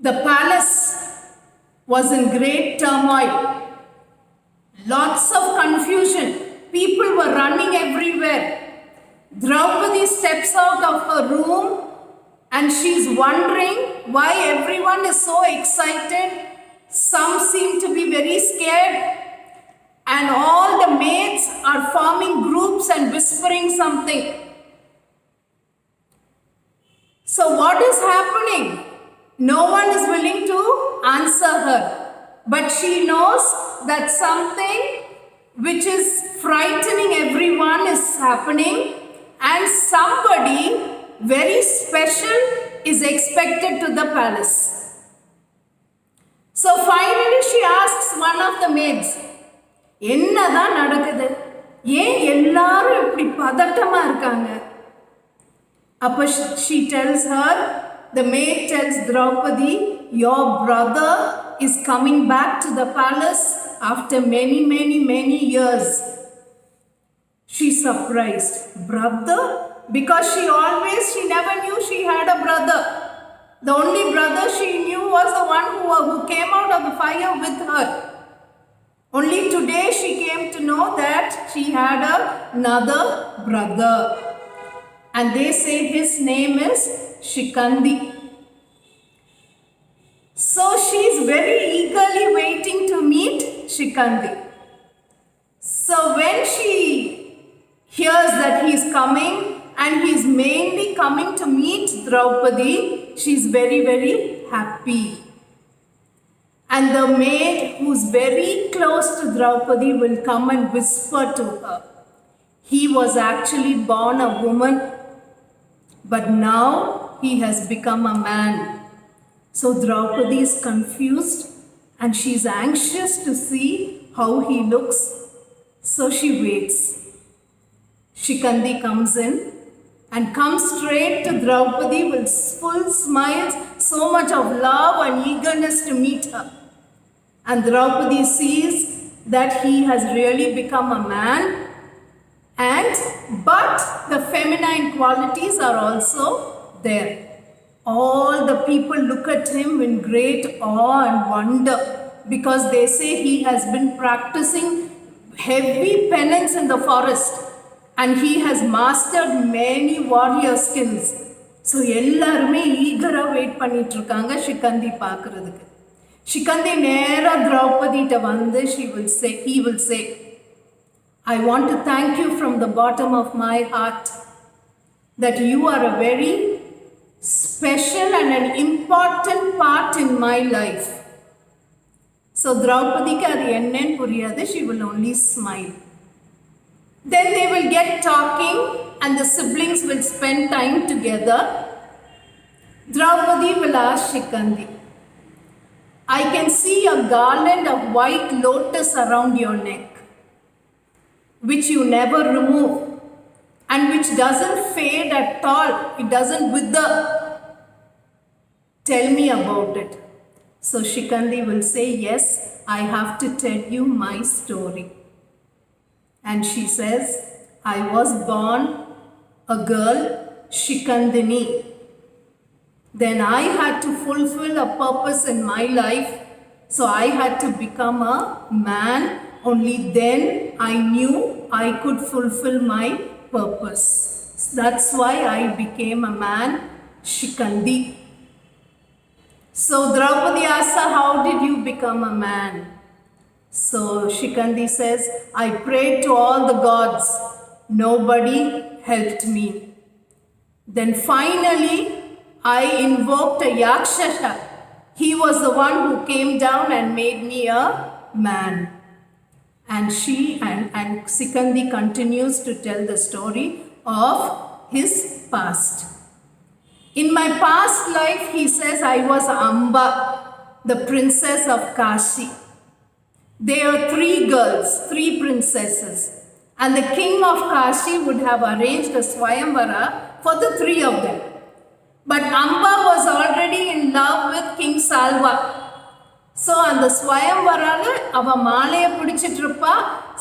The palace was in great turmoil. Lots of confusion. People were running everywhere. Draupadi steps out of her room and she's wondering why everyone is so excited. Some seem to be very scared. And all the maids are forming groups and whispering something. So what is happening? No one is willing to answer her. But she knows that something which is frightening everyone is happening, and somebody very special is expected to the palace. So finally she asks one of the maids, என்னதான் நடக்குது, ஏன் எல்லாரும் இப்படி பதட்டமா இருக்காங்க? அப்ப she tells her, the maid tells Draupadi, your brother is coming back to the palace after many years. She's surprised. Brother? Because she never knew she had a brother. The only brother she knew was the one who came out of the fire with her. Only today she came to know that she had another brother. And they say his name is Shikandi. So she is very eagerly waiting to meet Shikandi. So when she hears that he is coming, and he is mainly coming to meet Draupadi, she is very happy. And the maid who is very close to Draupadi will come and whisper to her. He was actually born a woman, but now he has become a man. So Draupadi is confused and she is anxious to see how he looks. So she waits. Shikandi comes in and comes straight to Draupadi with full smiles, so much of love and eagerness to meet her. And Draupadi sees that he has really become a man, but the feminine qualities are also there. All the people look at him in great awe and wonder, because they say he has been practicing heavy penance in the forest and he has mastered many warrior skills. So எல்லாருமே ஈகரா wait பண்ணிட்டு இருக்காங்க Shikandi பார்க்கிறதுக்கு. Shikandi நேரா திரௌபதிட்ட வந்து he will say, I want to thank you from the bottom of my heart that you are a very special and an important part in my life. So Draupadikku adu ennan puriyadu, she will only smile. Then they will get talking and the siblings will spend time together. Draupadi will ask Shikandi, I can see a garland of white lotus around your neck, which you never remove and which doesn't fade at all. It doesn't wither. Tell me about it. So Shikandi will say, yes, I have to tell you my story. And she says, I was born a girl, Shikandini. Then I had to fulfill a purpose in my life. So I had to become a man. Only then I knew I could fulfill my purpose. That's why I became a man, Shikandi. So Draupadi asks her, how did you become a man? So Shikandi says, I prayed to all the gods. Nobody helped me. Then finally, I invoked a Yakshasha. He was the one who came down and made me a man. And Shikandi continues to tell the story of his past. In my past life, he says, I was Amba, the princess of Kashi. There are 3 girls, 3 princesses. And the king of Kashi would have arranged a Swayamvara for the 3 of them. But Amba was already in love with King Salva. So அந்த ஸ்வயம்வரால அவ மாலையை பிடிச்சிட்டு இருப்பா,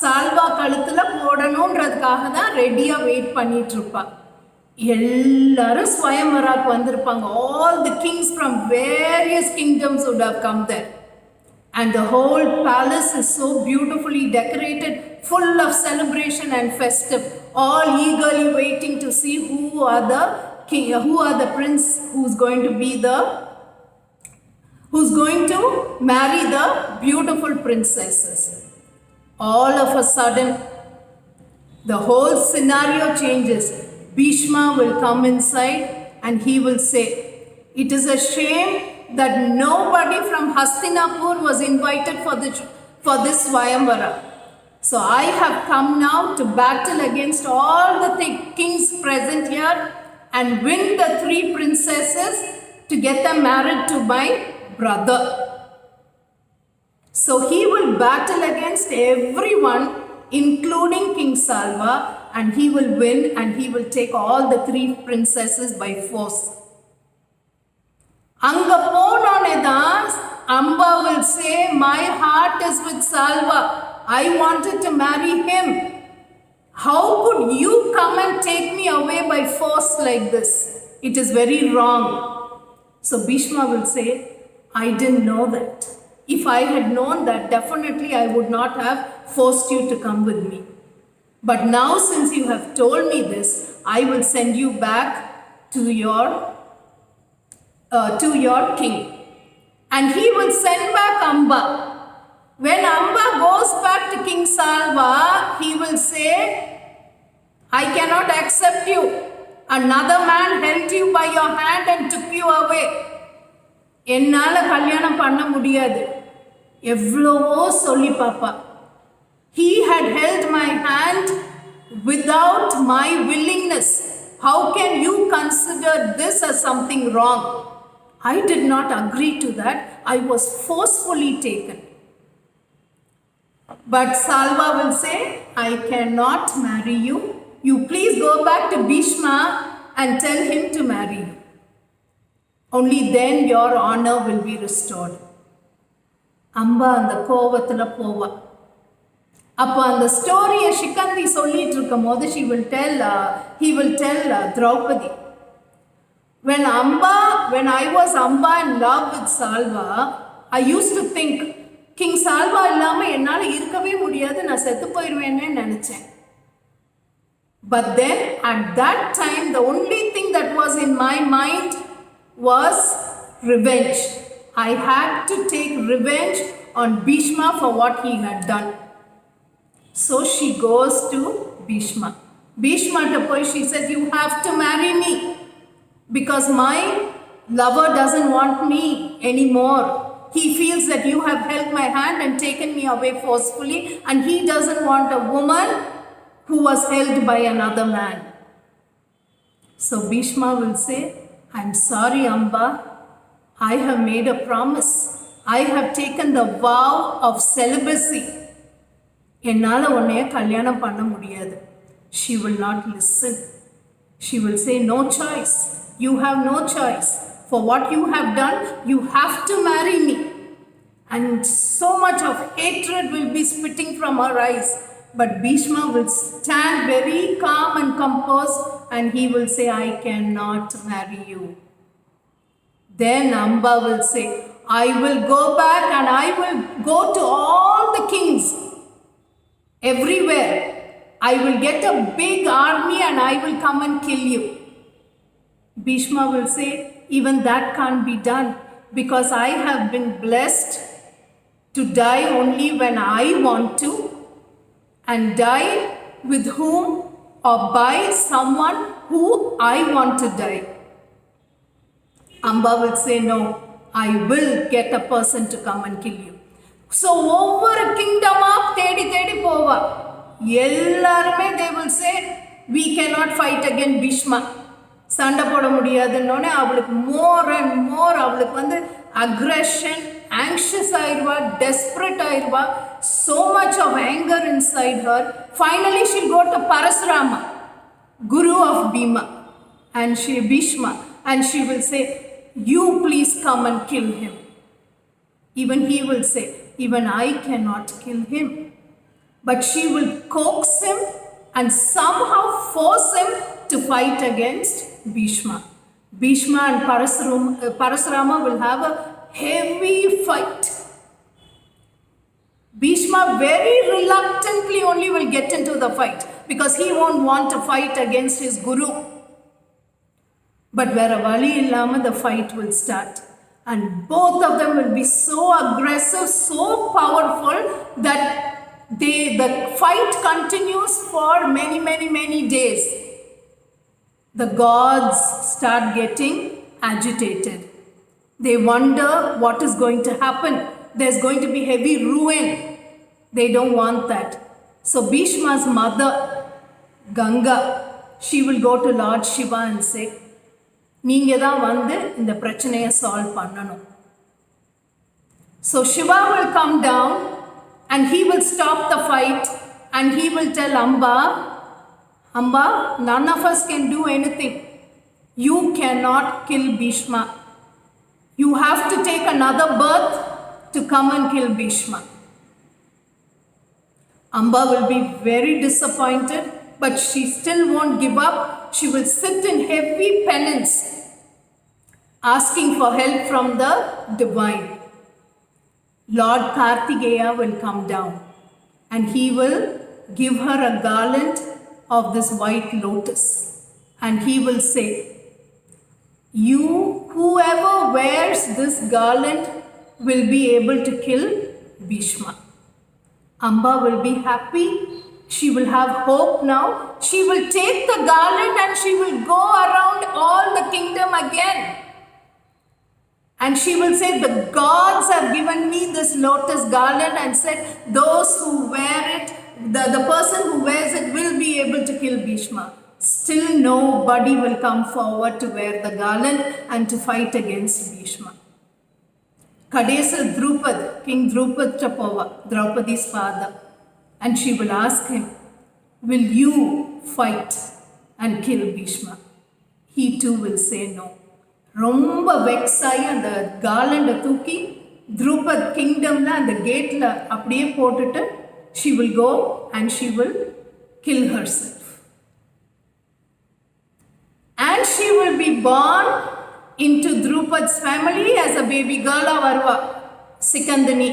சால்வா கழுத்துல போடணுன்றதுக்காக தான் ரெடியா wait பண்ணிட்டு இருப்பா. எல்லாரும் ஸ்வயம்வராக்கு வந்திருப்பாங்க. All the kings from various kingdoms would have come there. And the whole palace is so beautifully decorated, full of celebration and festive, all eagerly waiting to see who are the king, who are the prince who's going to marry the beautiful princesses. All of a sudden, the whole scenario changes. Bhishma will come inside and he will say, "It is a shame that nobody from Hastinapur was invited for this Swayamvara. So I have come now to battle against all the kings present here and win the 3 princesses to get them married to my brother." So he will battle against everyone, including King Salva, and he will win and he will take all the 3 princesses by force. அங்க போனோனேதான் Amba will say, "My heart is with Salva. I wanted to marry him. How could you come and take me away by force like this? It is very wrong." So Bhishma will say, "I didn't know that. If I had known that, definitely I would not have forced you to come with me. But now since you have told me this, I will send you back to your king." And he will send back Amba. When Amba goes back to King Salva, he will say, "I cannot accept you. Another man held you by your hand and took you away. என்னால கல்யாணம் பண்ண முடியாது." எவ்வளவோ சொல்லி பாப்பா. He had held my hand without my willingness. How can you consider this as something wrong? I did not agree to that. I was forcefully taken. But Salva will say, "I cannot marry you. You please go back to Bhishma and tell him to marry you. Only then your honor will be restored." Amba அந்த கோவத்துல போவா. அப்போ அந்த ஸ்டோரியை சிக்கந்தி சொல்லிட்டு இருக்கும் போது he will tell Draupadi, when I was Amba in love with Salva, I used to think, King Salva இல்லாம என்னால இருக்கவே முடியாது, நான் செத்து போயிருவேன்னு நினைச்சேன். But then at that time the only thing that was in my mind was revenge. I had to take revenge on Bhishma for what he had done. So she goes to Bhishma. Bhishma to poi she says, "You have to marry me because my lover doesn't want me anymore. He feels that you have held my hand and taken me away forcefully, and he doesn't want a woman who was held by another man." So Bhishma will say, "I'm sorry, Amba. I have made a promise. I have taken the vow of celibacy. என்னால் உன்னைய கல்யாணம் பண்ண முடியாது." She will not listen. She will say, "No choice. You have no choice. For what you have done, you have to marry me." And so much of hatred will be spitting from her eyes. But Bhishma will stand very calm and composed and he will say, "I cannot marry you." Then Amba will say, "I will go back and I will go to all the kings everywhere. I will get a big army and I will come and kill you." Bhishma will say, "Even that can't be done because I have been blessed to die only when I want to and die with whom or by someone who I want to die." Amba will say, "No, I will get a person to come and kill you." So over a kingdom of தேடி போவா. எல்லாருமே they will say, "We cannot fight against Bhishma." சண்டை போட முடியாதுன்னொன்னே அவளுக்கு more and more அவளுக்கு aggression, anxious ஆயிடுவா, desperate ஆயிடுவா, so much of anger inside her. Finally she'll go to Parasurama, guru of Bhima, and Bhishma, and she will say, "You please come and kill him." Even he will say, "Even I cannot kill him." But she will coax him and somehow force him to fight against Bhishma. Bhishma and Parasurama will have a heavy fight. Bhishma very reluctantly only will get into the fight because he won't want to fight against his guru. But where vali illama, the fight will start. And both of them will be so aggressive, so powerful that the fight continues for many days. The gods start getting agitated. They wonder what is going to happen. There's going to be heavy ruin. They don't want that. So Bhishma's mother, Ganga, she will go to Lord Shiva and say, நீங்க தான் வந்து இந்த பிரச்சனையை solve பண்ணணும். So Shiva will come down and he will stop the fight and he will tell Amba, none of us can do anything. You cannot kill Bhishma. You have to take another birth to come and kill Bhishma. Amba will be very disappointed, but she still won't give up. She will sit in heavy penance, asking for help from the divine. Lord Kartikeya will come down and he will give her a garland of this white lotus and he will say, whoever wears this garland will be able to kill Bhishma. Amba will be happy. She will have hope now. She will take the garland and she will go around all the kingdom again. And she will say, the gods have given me this lotus garland and said, those who wear it, the person who wears it will be able to kill Bhishma. Still nobody will come forward to wear the garland and to fight against Bhishma. Kadesa Drupad, King Drupad Chapova, Draupadi's father, and she will ask him, will you fight and kill Bhishma? He too will say no. ரொம்ப வெக்ஸ் ஆகி அந்த கார்லண்டை தூக்கி Drupad கிங்டம்ல அந்த கேட்ல அப்படியே போட்டுட்டு she will go and she will kill herself. And she will be born into Drupad's family as a baby girl varva, Sikandani.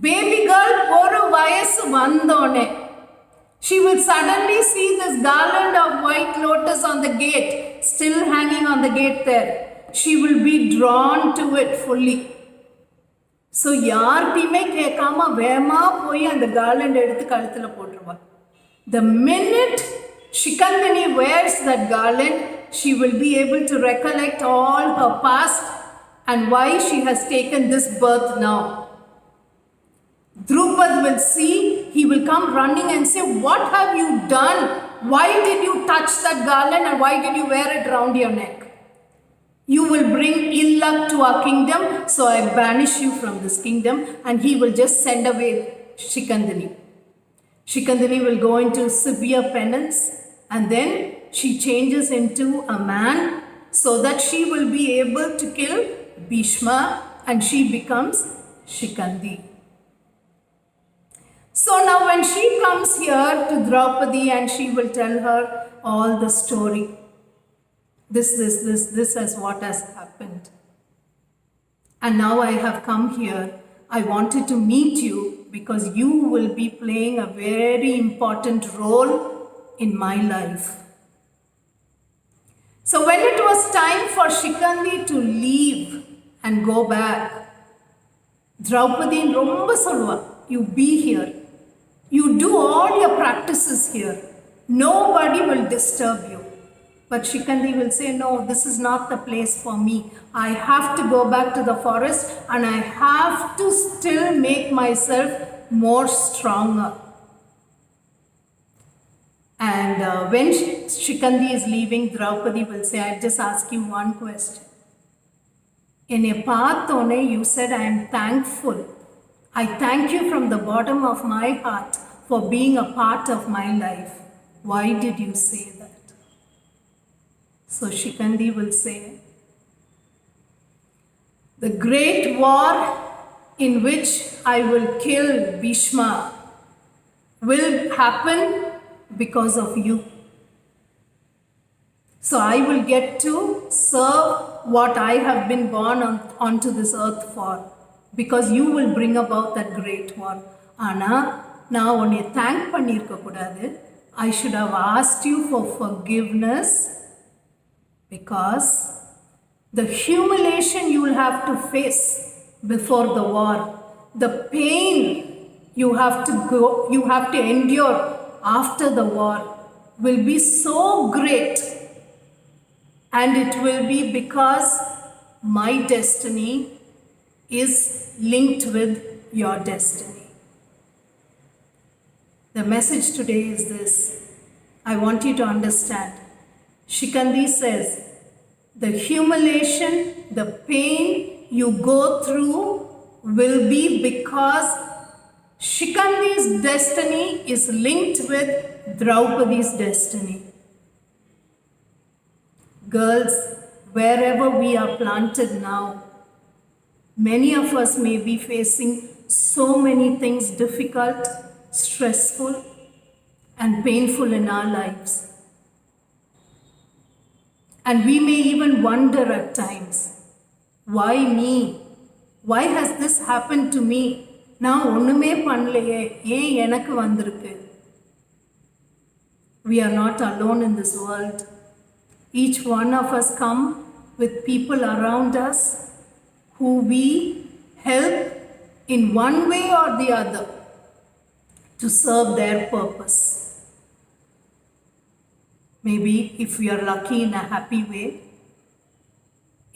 Baby girl oru vayasu vandone, she will suddenly see this garland of white lotus on the gate, still hanging on the gate there. She will be drawn to it fully. So yaartime kekama vema poi and the garland eduthu kaluthula potruva. The minute Shikandani wears that garland, she will be able to recollect all her past and why she has taken this birth now. Drupad will see, he will come running and say, what have you done? Why did you touch that garland and why did you wear it round your neck? You will bring ill luck to our kingdom, so I banish you from this kingdom. And he will just send away Shikandani. Shikandani will go into severe penance and then she changes into a man so that she will be able to kill Bhishma and she becomes Shikandi. So now when she comes here to Draupadi and she will tell her all the story. This is what has happened. And now I have come here. I wanted to meet you because you will be playing a very important role in my life. So when it was time for Shikandi to leave and go back, Draupadi romba solva, you be here. You do all your practices here. Nobody will disturb you. But Shikandi will say, no, this is not the place for me. I have to go back to the forest and I have to still make myself more stronger. And when Shikandi is leaving, Draupadi will say, I'll just ask you one question. In a pathone, you said, I am thankful. I thank you from the bottom of my heart for being a part of my life. Why did you say that? So Shikandi will say, the great war in which I will kill Bhishma will happen because of you. So I will get to serve what I have been born onto this earth for, because you will bring about that great one. Ana நான் உன்னை thank பண்ணியிருக்க கூடாது. I should have asked you for forgiveness, because the humiliation you will have to face before the war, the pain you have to endure after the war will be so great, and it will be because my destiny is linked with your destiny. The message today is this. I want you to understand. Shikandi says, the humiliation, the pain you go through will be because Shikandi's destiny is linked with Draupadi's destiny. Girls, wherever we are planted now, many of us may be facing so many things difficult, stressful, and painful in our lives. And we may even wonder at times, why me? Why has this happened to me? நான் ஒண்ணுமே பண்ணலையே, ஏன் எனக்கு வந்திருக்கு? We are not alone in this world. Each one of us come with people around us who we help in one way or the other to serve their purpose. Maybe if we are lucky, in a happy way.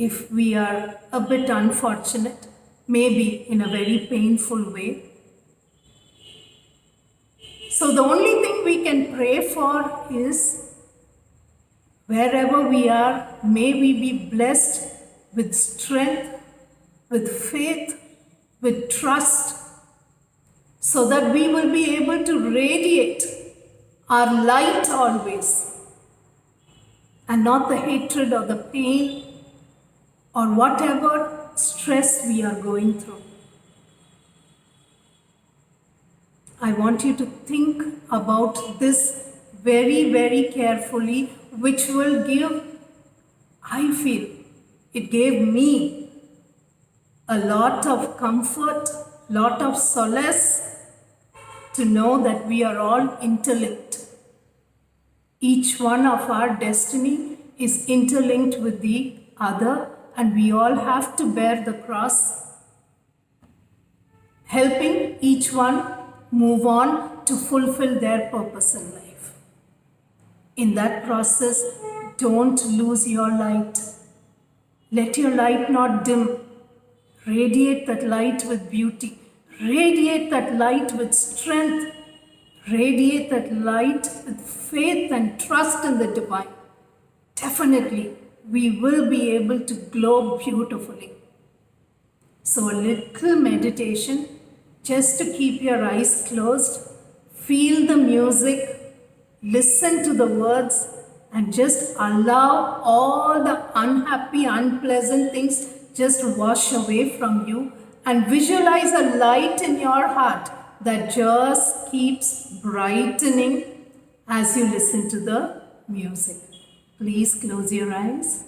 If we are a bit unfortunate, maybe in a very painful way. So the only thing we can pray for is, wherever we are, may we be blessed with strength, with faith, with trust, so that we will be able to radiate our light always, and not the hatred or the pain or whatever stress we are going through. I want you to think about this very, very carefully, which will give, I feel, it gave me a lot of comfort, lot of solace to know that we are all interlinked. Each one of our destiny is interlinked with the other, and we all have to bear the cross, helping each one move on to fulfill their purpose in life. In that process, don't lose your light. Let your light not dim. Radiate that light with beauty. Radiate that light with strength. Radiate that light with faith and trust in the divine. Definitely, we will be able to glow beautifully. So a little meditation, just to keep your eyes closed, feel the music, listen to the words, and just allow all the unhappy, unpleasant things just wash away from you, and visualize a light in your heart that just keeps brightening as you listen to the music. Please close your eyes.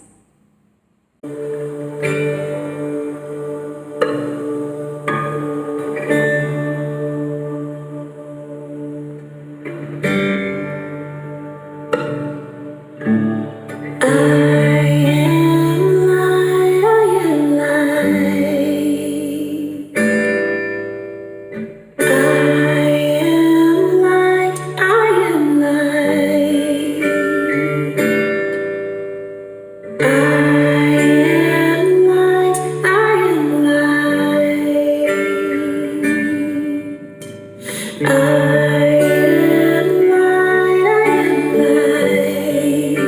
I